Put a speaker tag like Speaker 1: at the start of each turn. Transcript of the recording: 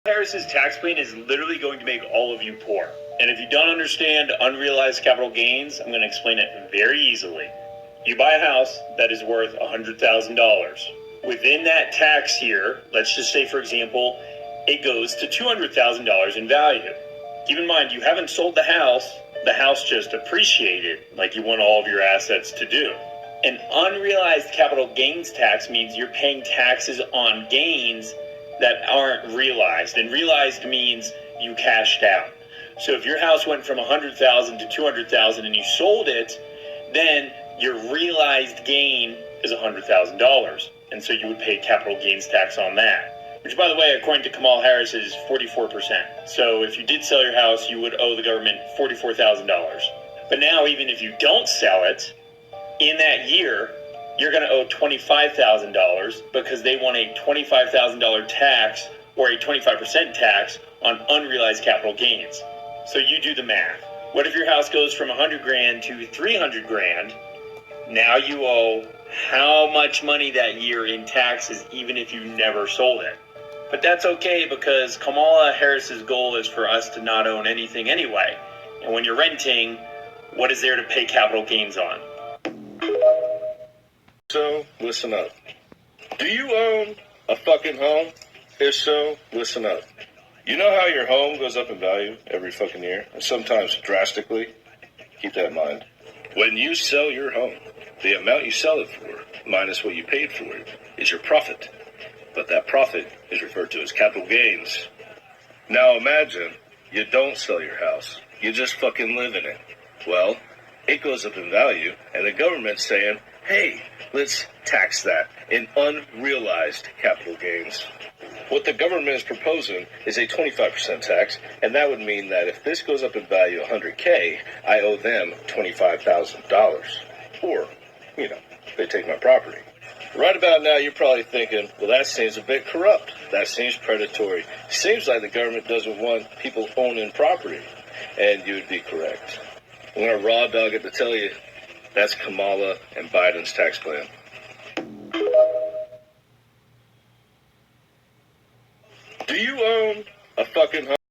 Speaker 1: Harris's tax plan is literally going to make all of you poor. And if you don't understand unrealized capital gains, I'm going to explain it very easily. You buy a house that is worth $100,000. Within that tax year, let's just say, for example, it goes to $200,000 in value. Keep in mind, you haven't sold the house just appreciated like you want all of your assets to do. An unrealized capital gains tax means you're paying taxes on gains that aren't realized, and realized means you cashed out. So if your house went from $100,000 to $200,000 and you sold it, then your realized gain is $100,000, and so you would pay capital gains tax on that, which, by the way, according to Kamala Harris, is 44%. So if you did sell your house, you would owe the government $44,000. But now, even if you don't sell it, in that year, you're going to owe $25,000 because they want a $25,000 tax or a 25% tax on unrealized capital gains. So you do the math. What if your house goes from $100,000 to $300,000? Now you owe how much money that year in taxes, even if you never sold it? But that's okay, because Kamala Harris's goal is for us to not own anything anyway. And when you're renting, what is there to pay capital gains on?
Speaker 2: So, listen up. Do you own a fucking home? If so, listen up. You know how your home goes up in value every fucking year? And sometimes drastically? Keep that in mind. When you sell your home, the amount you sell it for, minus what you paid for it, is your profit. But that profit is referred to as capital gains. Now imagine you don't sell your house. You just fucking live in it. Well, it goes up in value, and the government's saying, hey, let's tax that in unrealized capital gains. What the government is proposing is a 25% tax, and that would mean that if this goes up in value $100K, I owe them $25,000. Or, they take my property. Right about now, you're probably thinking, well, that seems a bit corrupt. That seems predatory. Seems like the government doesn't want people owning property. And you'd be correct. I'm going to raw dog it to tell you, that's Kamala and Biden's tax plan. Do you own a fucking home?